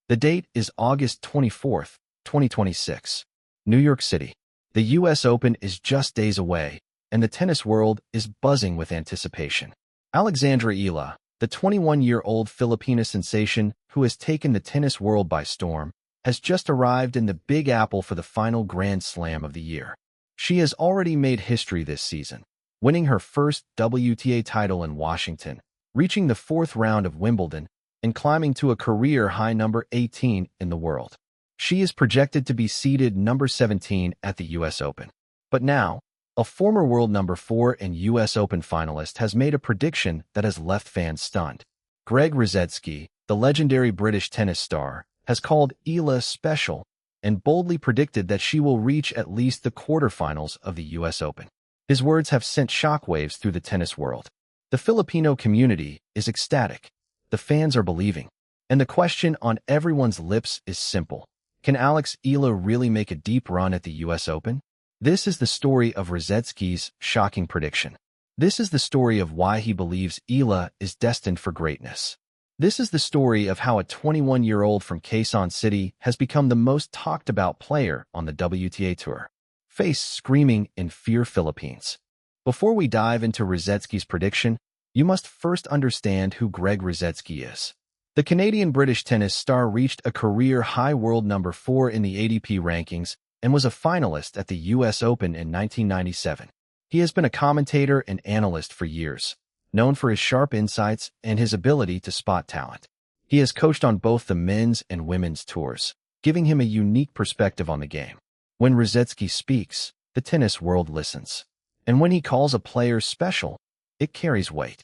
The date is August 24th, 2026. New York City. The US Open is just days away, and the tennis world is buzzing with anticipation. Alexandra Eala, the 21-year-old Filipina sensation who has taken the tennis world by storm, has just arrived in the Big Apple for the final Grand Slam of the year. She has already made history this season, winning her first WTA title in Washington, reaching the fourth round of Wimbledon, and climbing to a career-high number 18 in the world. She is projected to be seeded number 17 at the US Open. But now, a former world number 4 and US Open finalist has made a prediction that has left fans stunned. Greg Rusedski, the legendary British tennis star, has called Eala special and boldly predicted that she will reach at least the quarterfinals of the US Open. His words have sent shockwaves through the tennis world. The Filipino community is ecstatic. The fans are believing. And the question on everyone's lips is simple. Can Alex Eala really make a deep run at the US Open? This is the story of Rusedski's shocking prediction. This is the story of why he believes Eala is destined for greatness. This is the story of how a 21-year-old from Quezon City has become the most talked-about player on the WTA Tour. Face screaming in fear Philippines. Before we dive into Rusedski's prediction, you must first understand who Greg Rusedski is. The Canadian-British tennis star reached a career-high world number 4 in the ADP rankings and was a finalist at the US Open in 1997. He has been a commentator and analyst for years, known for his sharp insights and his ability to spot talent. He has coached on both the men's and women's tours, giving him a unique perspective on the game. When Rusedski speaks, the tennis world listens. And when he calls a player special, it carries weight.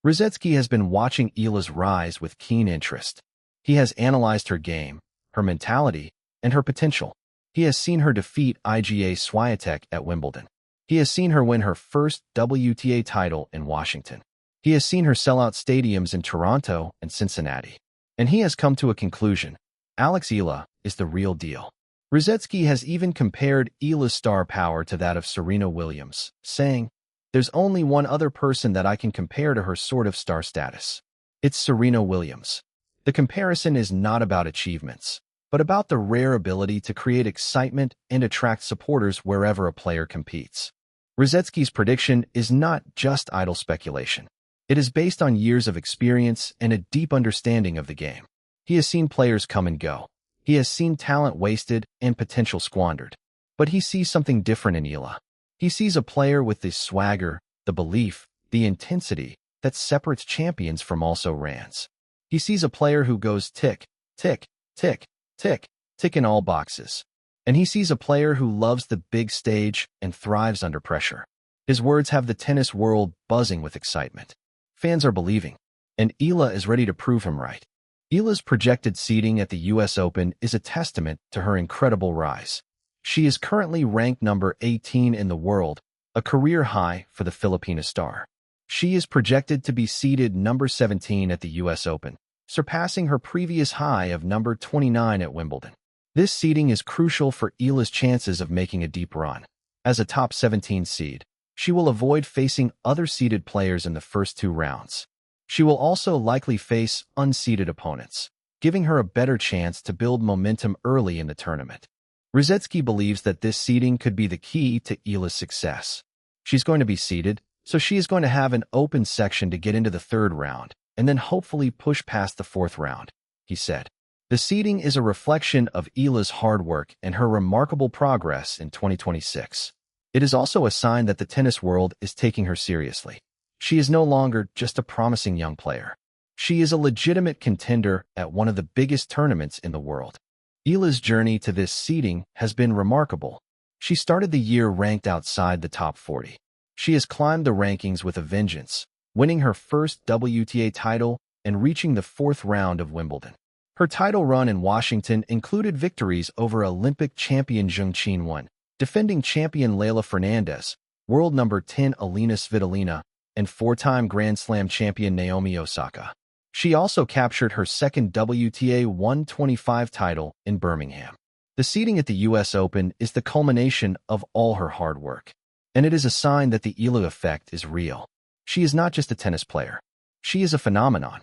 Rusedski has been watching Eala's rise with keen interest. He has analyzed her game, her mentality, and her potential. He has seen her defeat Iga Swiatek at Wimbledon. He has seen her win her first WTA title in Washington. He has seen her sell out stadiums in Toronto and Cincinnati. And he has come to a conclusion. Alex Eala is the real deal. Rusedski has even compared Eala's star power to that of Serena Williams, saying, "There's only one other person that I can compare to her sort of star status. It's Serena Williams." The comparison is not about achievements, but about the rare ability to create excitement and attract supporters wherever a player competes. Rusedski's prediction is not just idle speculation. It is based on years of experience and a deep understanding of the game. He has seen players come and go. He has seen talent wasted and potential squandered. But he sees something different in Eala. He sees a player with the swagger, the belief, the intensity that separates champions from also-rans. He sees a player who goes tick, tick, tick, tick, tick in all boxes. And he sees a player who loves the big stage and thrives under pressure. His words have the tennis world buzzing with excitement. Fans are believing, and Eala is ready to prove him right. Eala's projected seeding at the US Open is a testament to her incredible rise. She is currently ranked number 18 in the world, a career high for the Filipina star. She is projected to be seeded number 17 at the US Open, surpassing her previous high of number 29 at Wimbledon. This seeding is crucial for Eala's chances of making a deep run. As a top 17 seed, she will avoid facing other seeded players in the first 2 rounds. She will also likely face unseeded opponents, giving her a better chance to build momentum early in the tournament. Rusedski believes that this seeding could be the key to Eala's success. She's going to be seeded, so she is going to have an open section to get into the 3rd round, and then hopefully push past the 4th round, he said. The seeding is a reflection of Eala's hard work and her remarkable progress in 2026. It is also a sign that the tennis world is taking her seriously. She is no longer just a promising young player. She is a legitimate contender at one of the biggest tournaments in the world. Eala's journey to this seeding has been remarkable. She started the year ranked outside the top 40. She has climbed the rankings with a vengeance, winning her first WTA title and reaching the 4th round of Wimbledon. Her title run in Washington included victories over Olympic champion Zheng Qinwen, defending champion Leylah Fernandez, world number 10 Alina Svitolina, and 4-time Grand Slam champion Naomi Osaka. She also captured her second WTA 125 title in Birmingham. The seeding at the US Open is the culmination of all her hard work, and it is a sign that the Eala effect is real. She is not just a tennis player. She is a phenomenon.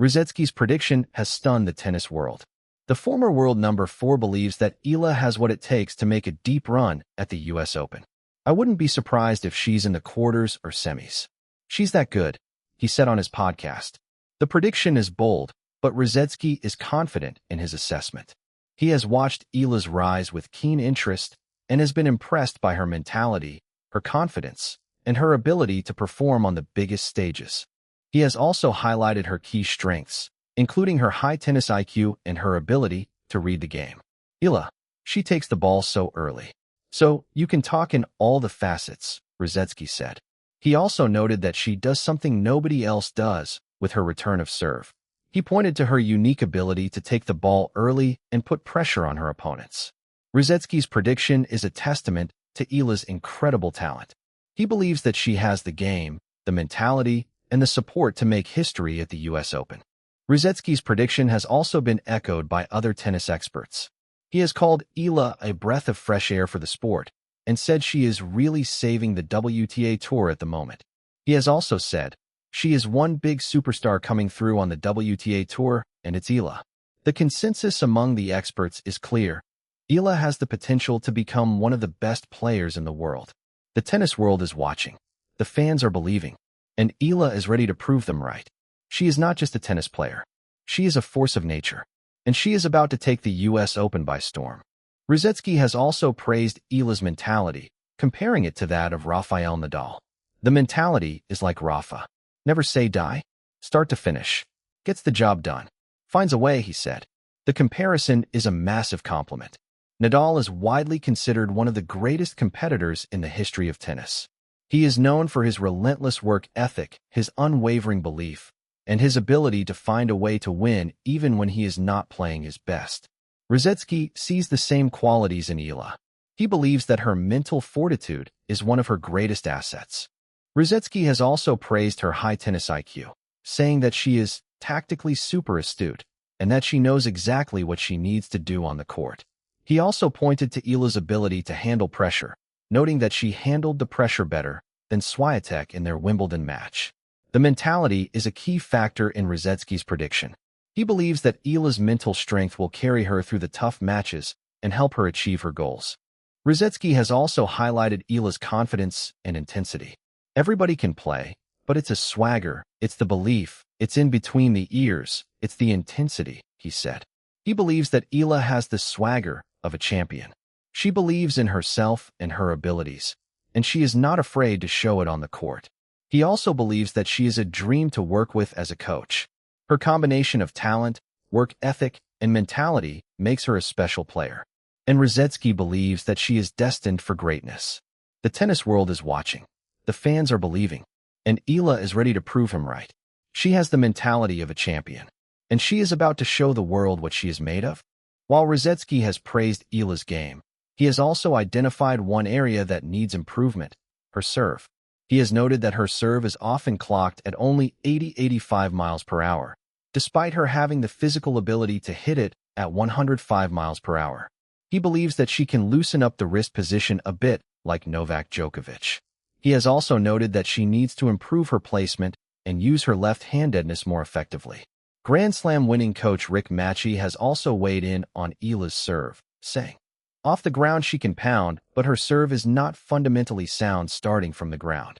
Rusedski's prediction has stunned the tennis world. The former world number 4 believes that Eala has what it takes to make a deep run at the US Open. I wouldn't be surprised if she's in the quarters or semis. She's that good, he said on his podcast. The prediction is bold, but Rusedski is confident in his assessment. He has watched Eala's rise with keen interest and has been impressed by her mentality, her confidence, and her ability to perform on the biggest stages. He has also highlighted her key strengths, including her high tennis IQ and her ability to read the game. Eala, she takes the ball so early. So, you can talk in all the facets, Rusedski said. He also noted that she does something nobody else does with her return of serve. He pointed to her unique ability to take the ball early and put pressure on her opponents. Rusedski's prediction is a testament to Eala's incredible talent. He believes that she has the game, the mentality, and the support to make history at the US Open. Rusedski's prediction has also been echoed by other tennis experts. He has called Eala a breath of fresh air for the sport and said she is really saving the WTA Tour at the moment. He has also said, she is one big superstar coming through on the WTA Tour, and it's Eala. The consensus among the experts is clear. Eala has the potential to become one of the best players in the world. The tennis world is watching. The fans are believing. And Eala is ready to prove them right. She is not just a tennis player. She is a force of nature. And she is about to take the US Open by storm. Rusedski has also praised Eala's mentality, comparing it to that of Rafael Nadal. The mentality is like Rafa. Never say die. Start to finish. Gets the job done. Finds a way, he said. The comparison is a massive compliment. Nadal is widely considered one of the greatest competitors in the history of tennis. He is known for his relentless work ethic, his unwavering belief, and his ability to find a way to win even when he is not playing his best. Rusedski sees the same qualities in Eala. He believes that her mental fortitude is one of her greatest assets. Rusedski has also praised her high tennis IQ, saying that she is tactically super astute and that she knows exactly what she needs to do on the court. He also pointed to Eala's ability to handle pressure, noting that she handled the pressure better than Swiatek in their Wimbledon match. The mentality is a key factor in Rusedski's prediction. He believes that Eala's mental strength will carry her through the tough matches and help her achieve her goals. Rusedski has also highlighted Eala's confidence and intensity. Everybody can play, but it's a swagger, it's the belief, it's in between the ears, it's the intensity, he said. He believes that Eala has the swagger of a champion. She believes in herself and her abilities, and she is not afraid to show it on the court. He also believes that she is a dream to work with as a coach. Her combination of talent, work ethic, and mentality makes her a special player. And Rusedski believes that she is destined for greatness. The tennis world is watching. The fans are believing. And Eala is ready to prove him right. She has the mentality of a champion. And she is about to show the world what she is made of. While Rusedski has praised Eala's game, he has also identified one area that needs improvement, her serve. He has noted that her serve is often clocked at only 80-85 miles per hour, despite her having the physical ability to hit it at 105 miles per hour. He believes that she can loosen up the wrist position a bit like Novak Djokovic. He has also noted that she needs to improve her placement and use her left-handedness more effectively. Grand Slam winning coach Rick Matchy has also weighed in on Eala's serve, saying, off the ground she can pound, but her serve is not fundamentally sound starting from the ground.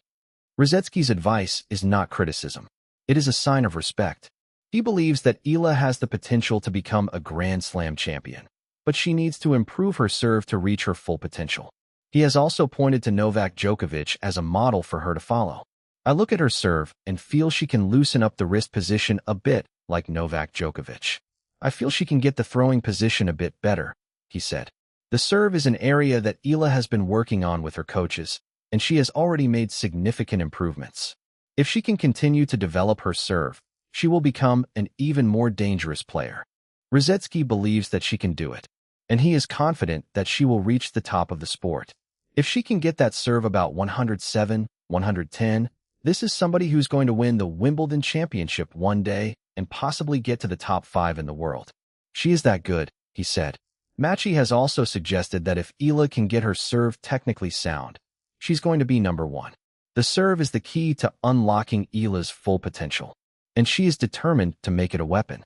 Rusedski's advice is not criticism. It is a sign of respect. He believes that Eala has the potential to become a Grand Slam champion, but she needs to improve her serve to reach her full potential. He has also pointed to Novak Djokovic as a model for her to follow. I look at her serve and feel she can loosen up the wrist position a bit like Novak Djokovic. I feel she can get the throwing position a bit better, he said. The serve is an area that Eala has been working on with her coaches, and she has already made significant improvements. If she can continue to develop her serve, she will become an even more dangerous player. Rusedski believes that she can do it, and he is confident that she will reach the top of the sport. If she can get that serve about 107, 110, this is somebody who's going to win the Wimbledon championship one day and possibly get to the top 5 in the world. She is that good, he said. Matchy has also suggested that if Eala can get her serve technically sound, she's going to be number 1. The serve is the key to unlocking Eala's full potential, and she is determined to make it a weapon.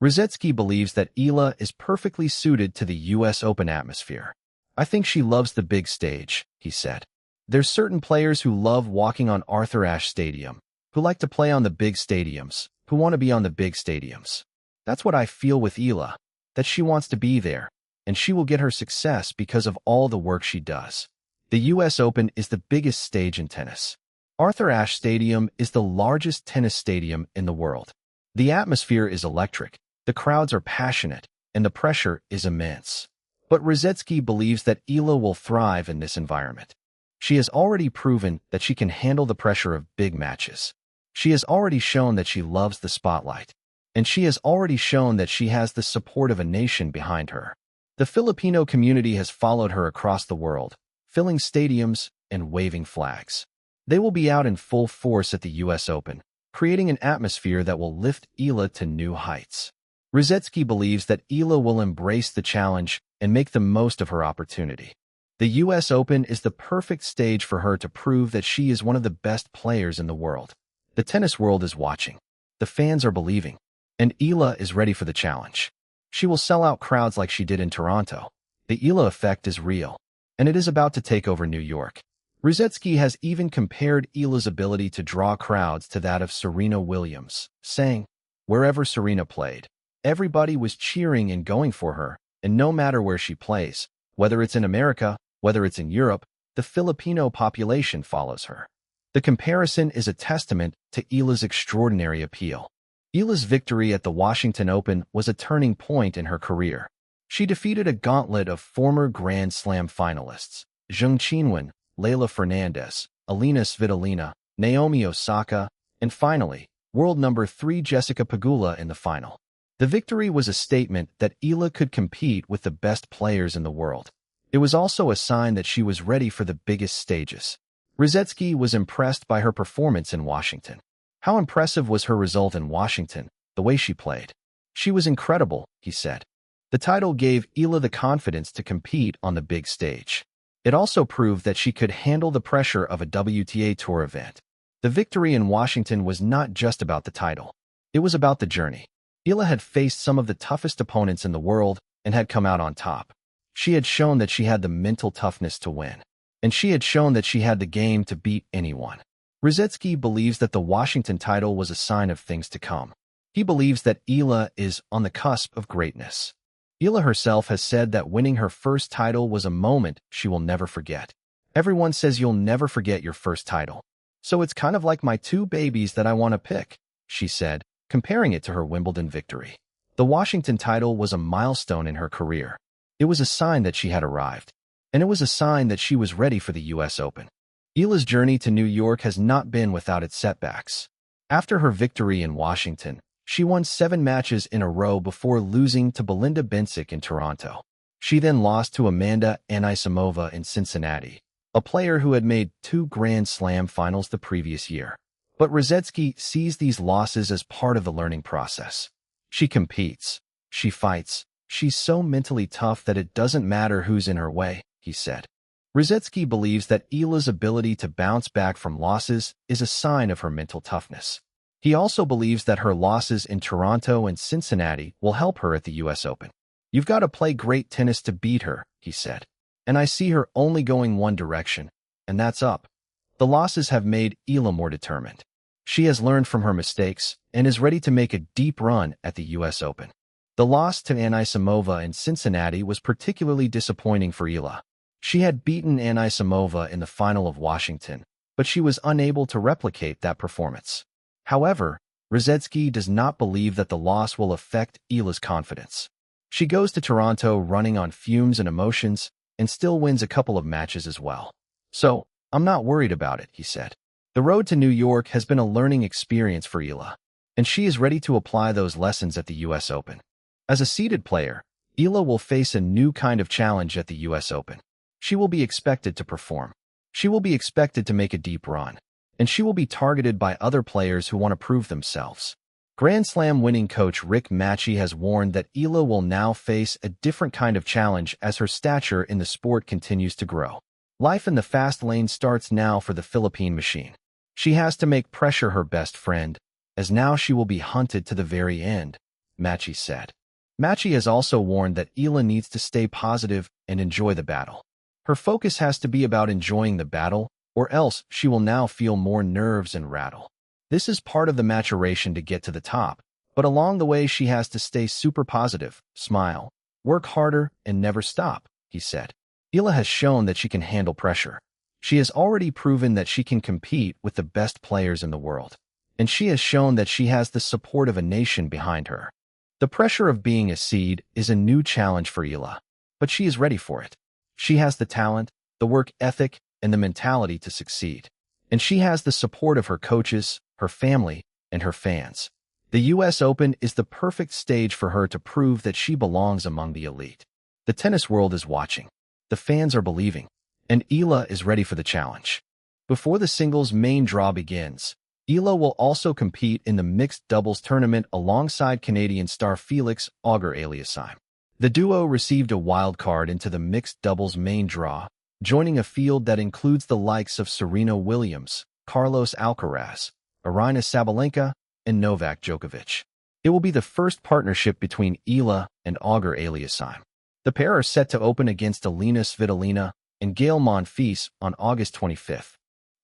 Rusedski believes that Eala is perfectly suited to the US Open atmosphere. I think she loves the big stage, he said. There's certain players who love walking on Arthur Ashe Stadium, who like to play on the big stadiums, who want to be on the big stadiums. That's what I feel with Eala, that she wants to be there, and she will get her success because of all the work she does. The US Open is the biggest stage in tennis. Arthur Ashe Stadium is the largest tennis stadium in the world. The atmosphere is electric, the crowds are passionate, and the pressure is immense. But Rusedski believes that Eala will thrive in this environment. She has already proven that she can handle the pressure of big matches. She has already shown that she loves the spotlight. And she has already shown that she has the support of a nation behind her. The Filipino community has followed her across the world, filling stadiums and waving flags. They will be out in full force at the US Open, creating an atmosphere that will lift Eala to new heights. Rusedski believes that Eala will embrace the challenge and make the most of her opportunity. The US Open is the perfect stage for her to prove that she is one of the best players in the world. The tennis world is watching. The fans are believing. And Eala is ready for the challenge. She will sell out crowds like she did in Toronto. The Eala effect is real, and it is about to take over New York. Rusedski has even compared Eala's ability to draw crowds to that of Serena Williams, saying, wherever Serena played, everybody was cheering and going for her, and no matter where she plays, whether it's in America, whether it's in Europe, the Filipino population follows her. The comparison is a testament to Eala's extraordinary appeal. Eala's victory at the Washington Open was a turning point in her career. She defeated a gauntlet of former Grand Slam finalists, Zheng Qinwen, Leylah Fernandez, Alina Svitolina, Naomi Osaka, and finally, world number 3 Jessica Pegula in the final. The victory was a statement that Eala could compete with the best players in the world. It was also a sign that she was ready for the biggest stages. Rusedski was impressed by her performance in Washington. How impressive was her result in Washington, the way she played. She was incredible, he said. The title gave Eala the confidence to compete on the big stage. It also proved that she could handle the pressure of a WTA Tour event. The victory in Washington was not just about the title. It was about the journey. Eala had faced some of the toughest opponents in the world and had come out on top. She had shown that she had the mental toughness to win. And she had shown that she had the game to beat anyone. Rusedski believes that the Washington title was a sign of things to come. He believes that Eala is on the cusp of greatness. Eala herself has said that winning her first title was a moment she will never forget. Everyone says you'll never forget your first title. So it's kind of like my 2 babies that I want to pick, she said, comparing it to her Wimbledon victory. The Washington title was a milestone in her career. It was a sign that she had arrived. And it was a sign that she was ready for the US Open. Eala's journey to New York has not been without its setbacks. After her victory in Washington, she won 7 matches in a row before losing to Belinda Bencic in Toronto. She then lost to Amanda Anisimova in Cincinnati, a player who had made 2 Grand Slam finals the previous year. But Rusedski sees these losses as part of the learning process. She competes. She fights. She's so mentally tough that it doesn't matter who's in her way, he said. Rusedski believes that Eala's ability to bounce back from losses is a sign of her mental toughness. He also believes that her losses in Toronto and Cincinnati will help her at the US Open. You've got to play great tennis to beat her, he said. And I see her only going one direction, and that's up. The losses have made Eala more determined. She has learned from her mistakes and is ready to make a deep run at the US Open. The loss to Anisimova in Cincinnati was particularly disappointing for Eala. She had beaten Anisimova in the final of Washington, but she was unable to replicate that performance. However, Rusedski does not believe that the loss will affect Eala's confidence. She goes to Toronto running on fumes and emotions and still wins a couple of matches as well. So, I'm not worried about it, he said. The road to New York has been a learning experience for Eala, and she is ready to apply those lessons at the US Open. As a seeded player, Eala will face a new kind of challenge at the US Open. She will be expected to perform. She will be expected to make a deep run. And she will be targeted by other players who want to prove themselves. Grand Slam winning coach Rick Matchy has warned that Eala will now face a different kind of challenge as her stature in the sport continues to grow. Life in the fast lane starts now for the Philippine machine. She has to make pressure her best friend, as now she will be hunted to the very end. Machi said. Machi has also warned that Eala needs to stay positive and enjoy the battle. Her focus has to be about enjoying the battle, or else she will now feel more nerves and rattle. This is part of the maturation to get to the top, but along the way she has to stay super positive, smile, work harder, and never stop, he said. Eala has shown that she can handle pressure. She has already proven that she can compete with the best players in the world, and she has shown that she has the support of a nation behind her. The pressure of being a seed is a new challenge for Eala, but she is ready for it. She has the talent, the work ethic, and the mentality to succeed. And she has the support of her coaches, her family, and her fans. The US Open is the perfect stage for her to prove that she belongs among the elite. The tennis world is watching. The fans are believing. And Eala is ready for the challenge. Before the singles main draw begins, Eala will also compete in the mixed doubles tournament alongside Canadian star Felix Auger-Aliassime. The duo received a wild card into the mixed doubles main draw, joining a field that includes the likes of Serena Williams, Carlos Alcaraz, Aryna Sabalenka, and Novak Djokovic. It will be the first partnership between Eala and Auger-Aliassime. The pair are set to open against Alina Svitolina and Gael Monfils on August 25th.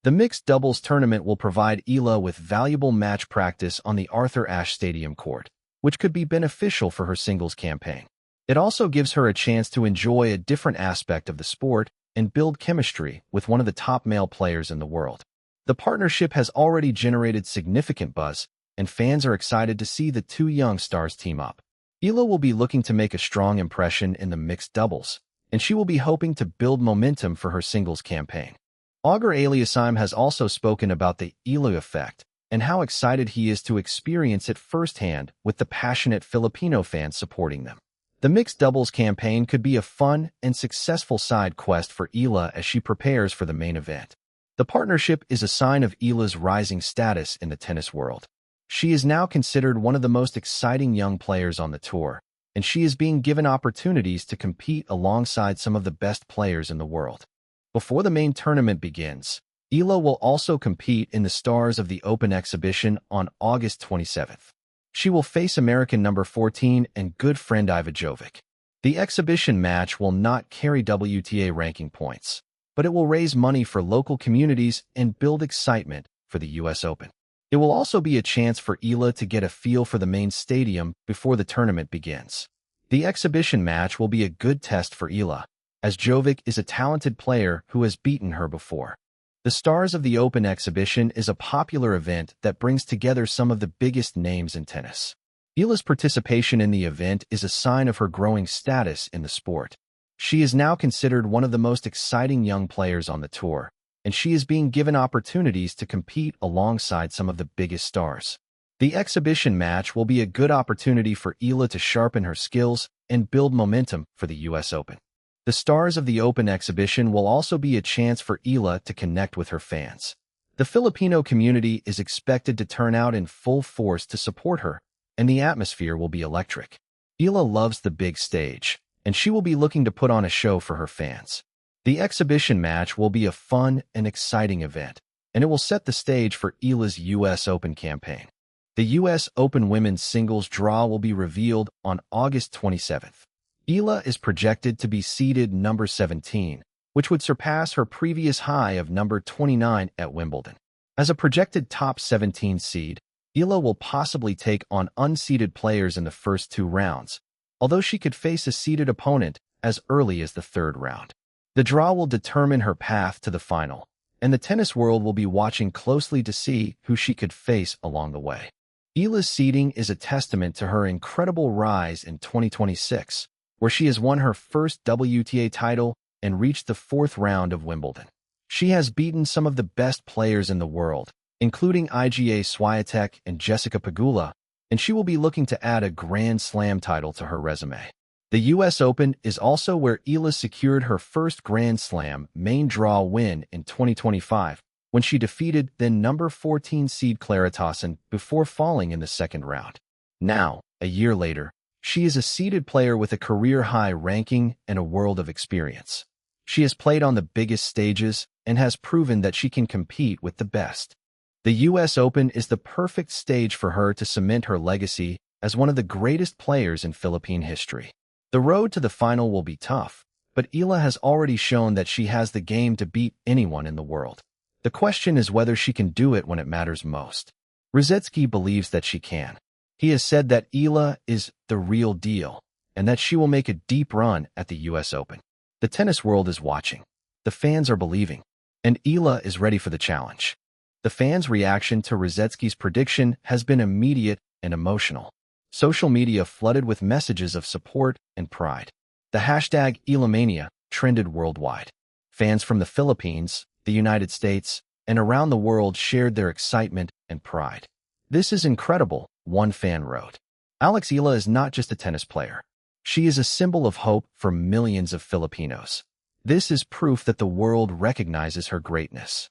The mixed doubles tournament will provide Eala with valuable match practice on the Arthur Ashe Stadium court, which could be beneficial for her singles campaign. It also gives her a chance to enjoy a different aspect of the sport and build chemistry with one of the top male players in the world. The partnership has already generated significant buzz, and fans are excited to see the two young stars team up. Eala will be looking to make a strong impression in the mixed doubles, and she will be hoping to build momentum for her singles campaign. Auger-Aliassime has also spoken about the Eala effect and how excited he is to experience it firsthand with the passionate Filipino fans supporting them. The mixed doubles campaign could be a fun and successful side quest for Eala as she prepares for the main event. The partnership is a sign of Eala's rising status in the tennis world. She is now considered one of the most exciting young players on the tour, and she is being given opportunities to compete alongside some of the best players in the world. Before the main tournament begins, Eala will also compete in the Stars of the Open exhibition on August 27th. She will face American number 14 and good friend Iva Jovic. The exhibition match will not carry WTA ranking points, but it will raise money for local communities and build excitement for the US Open. It will also be a chance for Eala to get a feel for the main stadium before the tournament begins. The exhibition match will be a good test for Eala, as Jovic is a talented player who has beaten her before. The Stars of the Open exhibition is a popular event that brings together some of the biggest names in tennis. Eala's participation in the event is a sign of her growing status in the sport. She is now considered one of the most exciting young players on the tour, and she is being given opportunities to compete alongside some of the biggest stars. The exhibition match will be a good opportunity for Eala to sharpen her skills and build momentum for the US Open. The Stars of the Open exhibition will also be a chance for Eala to connect with her fans. The Filipino community is expected to turn out in full force to support her, and the atmosphere will be electric. Eala loves the big stage, and she will be looking to put on a show for her fans. The exhibition match will be a fun and exciting event, and it will set the stage for Eala's US Open campaign. The US Open women's singles draw will be revealed on August 27th. Eala is projected to be seeded number 17, which would surpass her previous high of number 29 at Wimbledon. As a projected top 17 seed, Eala will possibly take on unseeded players in the first two rounds, although she could face a seeded opponent as early as the third round. The draw will determine her path to the final, and the tennis world will be watching closely to see who she could face along the way. Eala's seeding is a testament to her incredible rise in 2026, where she has won her first WTA title and reached the fourth round of Wimbledon. She has beaten some of the best players in the world, including Iga Swiatek and Jessica Pegula, and she will be looking to add a Grand Slam title to her resume. The US Open is also where Eala secured her first Grand Slam main draw win in 2025, when she defeated then number 14 seed Clara Tauson before falling in the second round. Now, a year later, she is a seeded player with a career-high ranking and a world of experience. She has played on the biggest stages and has proven that she can compete with the best. The US Open is the perfect stage for her to cement her legacy as one of the greatest players in Philippine history. The road to the final will be tough, but Eala has already shown that she has the game to beat anyone in the world. The question is whether she can do it when it matters most. Rusedski believes that she can. He has said that Eala is the real deal and that she will make a deep run at the US Open. The tennis world is watching. The fans are believing, and Eala is ready for the challenge. The fans' reaction to Rusedski's prediction has been immediate and emotional. Social media flooded with messages of support and pride. The hashtag EalaMania trended worldwide. Fans from the Philippines, the United States, and around the world shared their excitement and pride. "This is incredible," one fan wrote. Alex Eala is not just a tennis player. She is a symbol of hope for millions of Filipinos. This is proof that the world recognizes her greatness.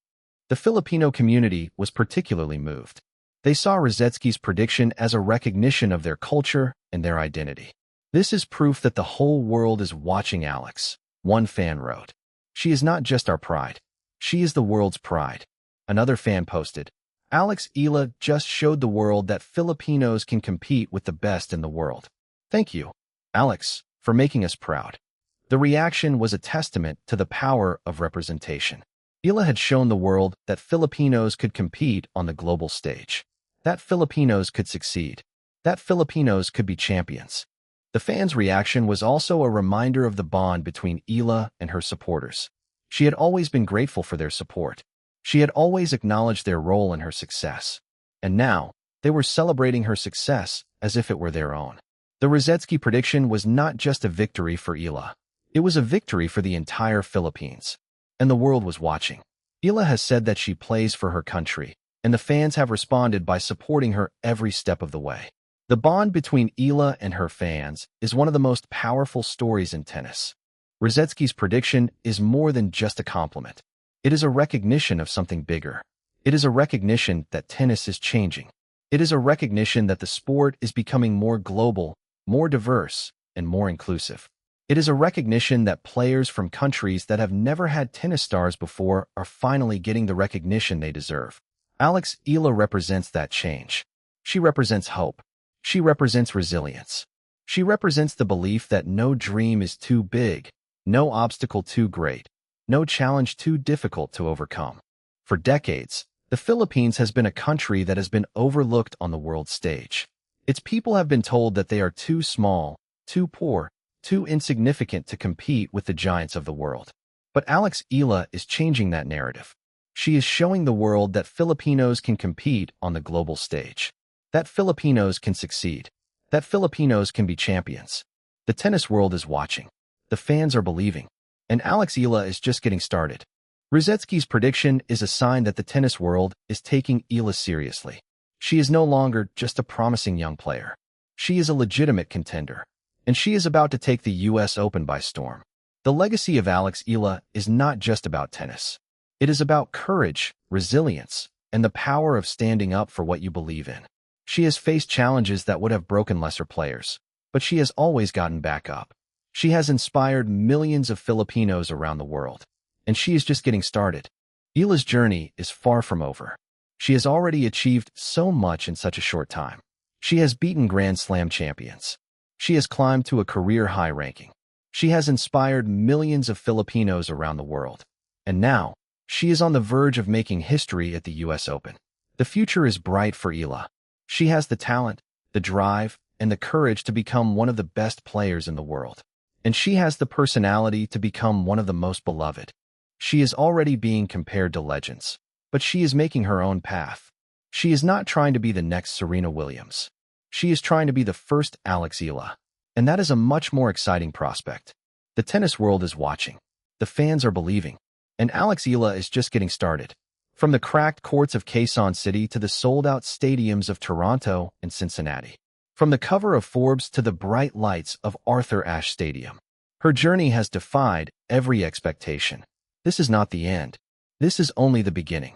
The Filipino community was particularly moved. They saw Rusedski's prediction as a recognition of their culture and their identity. "This is proof that the whole world is watching Alex," one fan wrote. "She is not just our pride. She is the world's pride." Another fan posted, "Alex Eala just showed the world that Filipinos can compete with the best in the world. Thank you, Alex, for making us proud." The reaction was a testament to the power of representation. Eala had shown the world that Filipinos could compete on the global stage, that Filipinos could succeed, that Filipinos could be champions. The fans' reaction was also a reminder of the bond between Eala and her supporters. She had always been grateful for their support. She had always acknowledged their role in her success. And now, they were celebrating her success as if it were their own. The Rusedski prediction was not just a victory for Eala. It was a victory for the entire Philippines. And the world was watching. Eala has said that she plays for her country, and the fans have responded by supporting her every step of the way. The bond between Eala and her fans is one of the most powerful stories in tennis. Rusedski's prediction is more than just a compliment. It is a recognition of something bigger. It is a recognition that tennis is changing. It is a recognition that the sport is becoming more global, more diverse, and more inclusive. It is a recognition that players from countries that have never had tennis stars before are finally getting the recognition they deserve. Alex Eala represents that change. She represents hope. She represents resilience. She represents the belief that no dream is too big, no obstacle too great, no challenge too difficult to overcome. For decades, the Philippines has been a country that has been overlooked on the world stage. Its people have been told that they are too small, too poor, too insignificant to compete with the giants of the world. But Alex Eala is changing that narrative. She is showing the world that Filipinos can compete on the global stage, that Filipinos can succeed, that Filipinos can be champions. The tennis world is watching. The fans are believing. And Alex Eala is just getting started. Rusedski's prediction is a sign that the tennis world is taking Eala seriously. She is no longer just a promising young player. She is a legitimate contender. And she is about to take the US Open by storm. The legacy of Alex Eala is not just about tennis. It is about courage, resilience, and the power of standing up for what you believe in. She has faced challenges that would have broken lesser players, but she has always gotten back up. She has inspired millions of Filipinos around the world, and she is just getting started. Eala's journey is far from over. She has already achieved so much in such a short time. She has beaten Grand Slam champions. She has climbed to a career-high ranking. She has inspired millions of Filipinos around the world. And now, she is on the verge of making history at the US Open. The future is bright for Eala. She has the talent, the drive, and the courage to become one of the best players in the world. And she has the personality to become one of the most beloved. She is already being compared to legends, but she is making her own path. She is not trying to be the next Serena Williams. She is trying to be the first Alex Eala, and that is a much more exciting prospect. The tennis world is watching. The fans are believing. And Alex Eala is just getting started. From the cracked courts of Quezon City to the sold-out stadiums of Toronto and Cincinnati. From the cover of Forbes to the bright lights of Arthur Ashe Stadium. Her journey has defied every expectation. This is not the end. This is only the beginning.